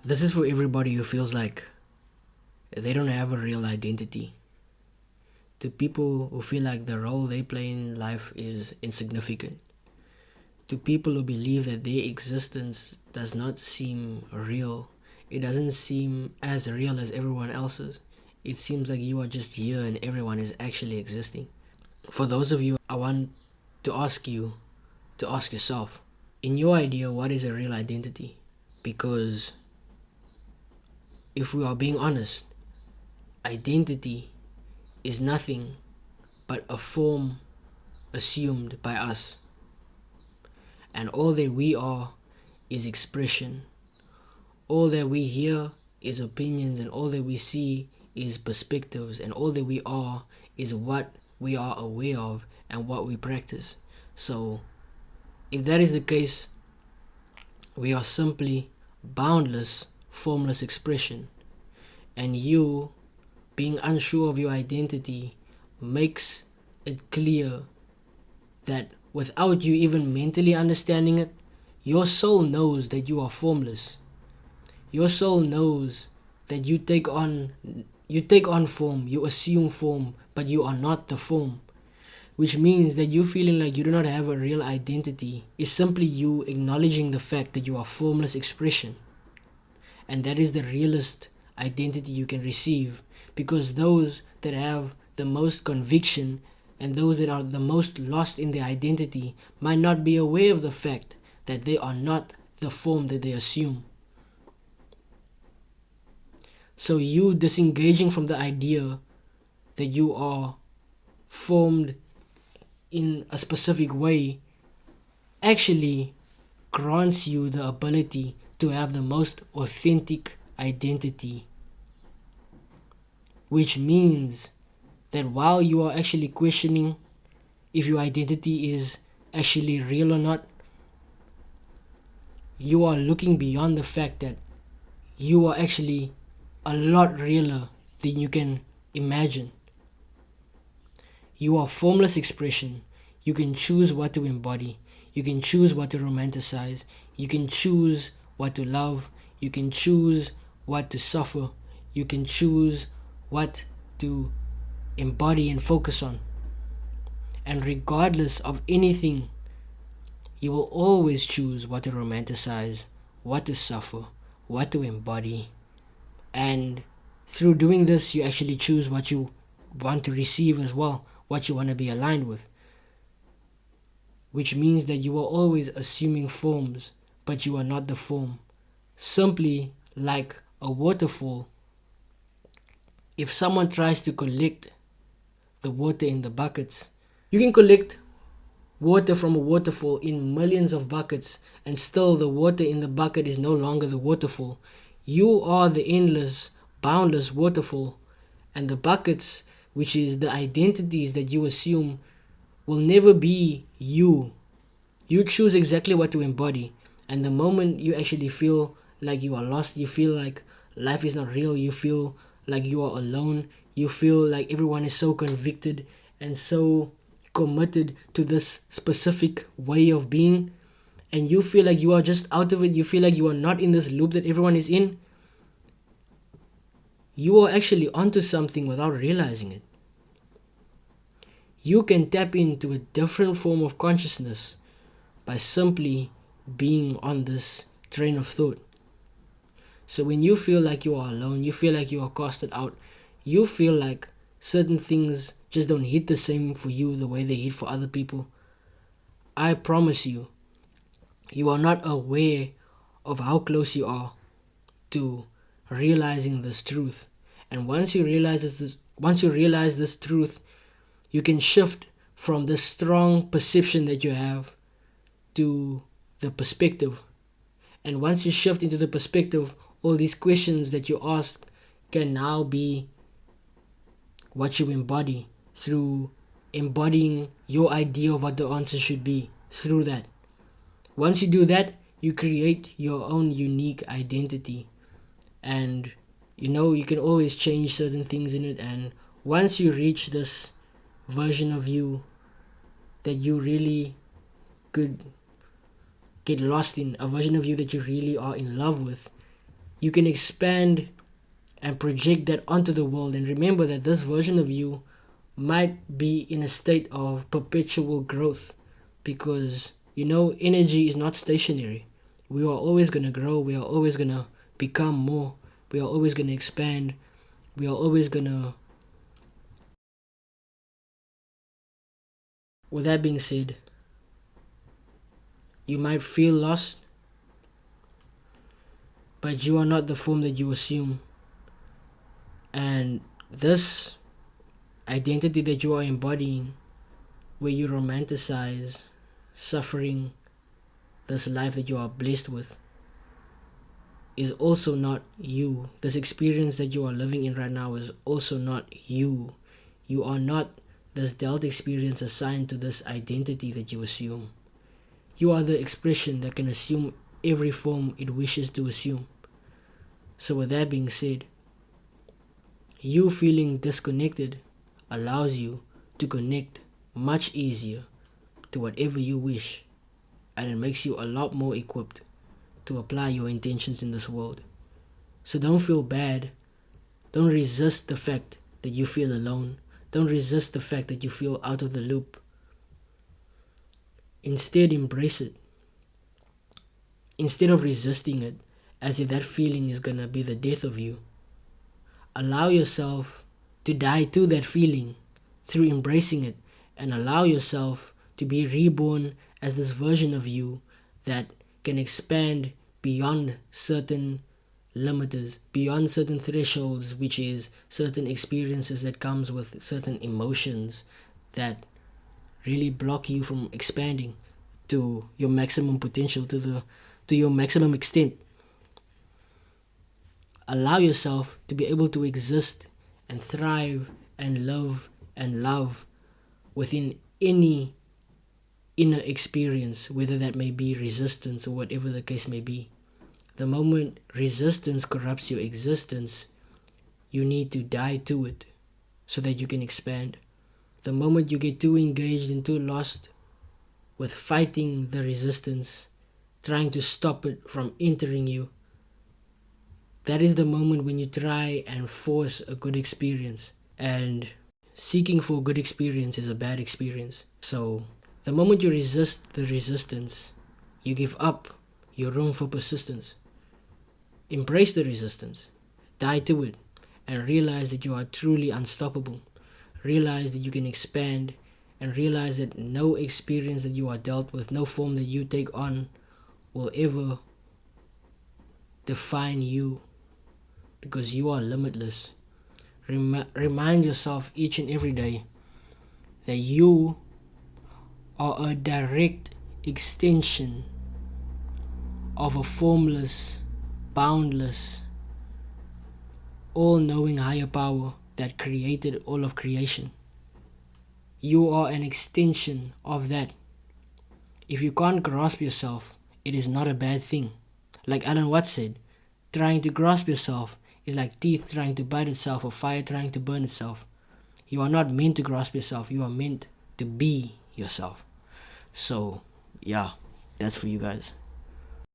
This is for everybody who feels like they don't have a real identity. To people who feel like the role they play in life is insignificant. To people who believe that their existence does not seem real. It doesn't seem as real as everyone else's. It seems like you are just here and everyone is actually existing. For those of you, I want to ask you to ask yourself, in your idea, what is a real identity? Because if we are being honest, identity is nothing but a form assumed by us. And all that we are is expression. All that we hear is opinions, and all that we see is perspectives, and all that we are is what we are aware of and what we practice. So, if that is the case, we are simply boundless, formless expression. And you, being unsure of your identity, makes it clear that without you even mentally understanding it, your soul knows that you are formless. Your soul knows that you take on form, you assume form, but you are not the form. Which means that you feeling like you do not have a real identity is simply you acknowledging the fact that you are formless expression. And that is the realest identity you can receive, because those that have the most conviction and those that are the most lost in their identity might not be aware of the fact that they are not the form that they assume. So you disengaging from the idea that you are formed in a specific way actually grants you the ability to have the most authentic identity. Which means that while you are actually questioning if your identity is actually real or not, you are looking beyond the fact that you are actually a lot realer than you can imagine. You are formless expression. You can choose what to embody. You can choose what to romanticize. You can choose what to love. You can choose what to suffer. You can choose what to embody and focus on. And regardless of anything, you will always choose what to romanticize, what to suffer, what to embody. And through doing this, you actually choose what you want to receive as well, what you want to be aligned with. Which means that you are always assuming forms, but you are not the form. Simply like a waterfall. If someone tries to collect the water in the buckets, you can collect water from a waterfall in millions of buckets, and still the water in the bucket is no longer the waterfall. You are the endless, boundless waterfall, and the buckets, which is the identities that you assume, will never be you. You choose exactly what to embody, and the moment you actually feel like you are lost, you feel like life is not real, you feel like you are alone, you feel like everyone is so convicted and so committed to this specific way of being, and you feel like you are just out of it, you feel like you are not in this loop that everyone is in, you are actually onto something without realizing it. You can tap into a different form of consciousness by simply being on this train of thought. So when you feel like you are alone, you feel like you are casted out, you feel like certain things just don't hit the same for you the way they hit for other people, I promise you, you are not aware of how close you are to realizing this truth. And once you realize this truth, you can shift from the strong perception that you have to the perspective. And once you shift into the perspective, all these questions that you ask can now be what you embody through embodying your idea of what the answer should be through that. Once you do that, you create your own unique identity. And you can always change certain things in it. And once you reach this version of you that you really could get lost in, a version of you that you really are in love with, you can expand and project that onto the world. And remember that this version of you might be in a state of perpetual growth, because energy is not stationary. We are always going to grow. We are always going to become more. We are always going to expand. We are always going to... With that being said, you might feel lost, but you are not the form that you assume. And this identity that you are embodying, where you romanticize suffering, this life that you are blessed with, is also not you. This experience that you are living in right now is also not you. You are not this Delta experience assigned to this identity that you assume. You are the expression that can assume every form it wishes to assume. So with that being said, you feeling disconnected allows you to connect much easier to whatever you wish, and it makes you a lot more equipped to apply your intentions in this world. So don't feel bad. Don't resist the fact that you feel alone. Don't resist the fact that you feel out of the loop. Instead, embrace it. Instead of resisting it as if that feeling is gonna be the death of you, allow yourself to die to that feeling through embracing it, and allow yourself to be reborn as this version of you that can expand beyond certain limiters, beyond certain thresholds, which is certain experiences that comes with certain emotions that really block you from expanding to your maximum potential, to your maximum extent. Allow yourself to be able to exist and thrive and live and love within any inner experience, whether that may be resistance or whatever the case may be. The moment resistance corrupts your existence, you need to die to it so that you can expand. The moment you get too engaged and too lost with fighting the resistance, trying to stop it from entering you, that is the moment when you try and force a good experience. And seeking for a good experience is a bad experience. So the moment you resist the resistance, you give up your room for persistence. Embrace the resistance, die to it, and realize that you are truly unstoppable. Realize that you can expand, and realize that no experience that you are dealt with, no form that you take on, will ever define you, because you are limitless. Remind yourself each and every day that you are a direct extension of a formless, boundless, all-knowing higher power that created all of creation. You are an extension of that. If you can't grasp yourself, it is not a bad thing. Like Alan Watts said, trying to grasp yourself is like teeth trying to bite itself or fire trying to burn itself. You are not meant to grasp yourself. You are meant to be yourself. So, yeah, that's for you guys.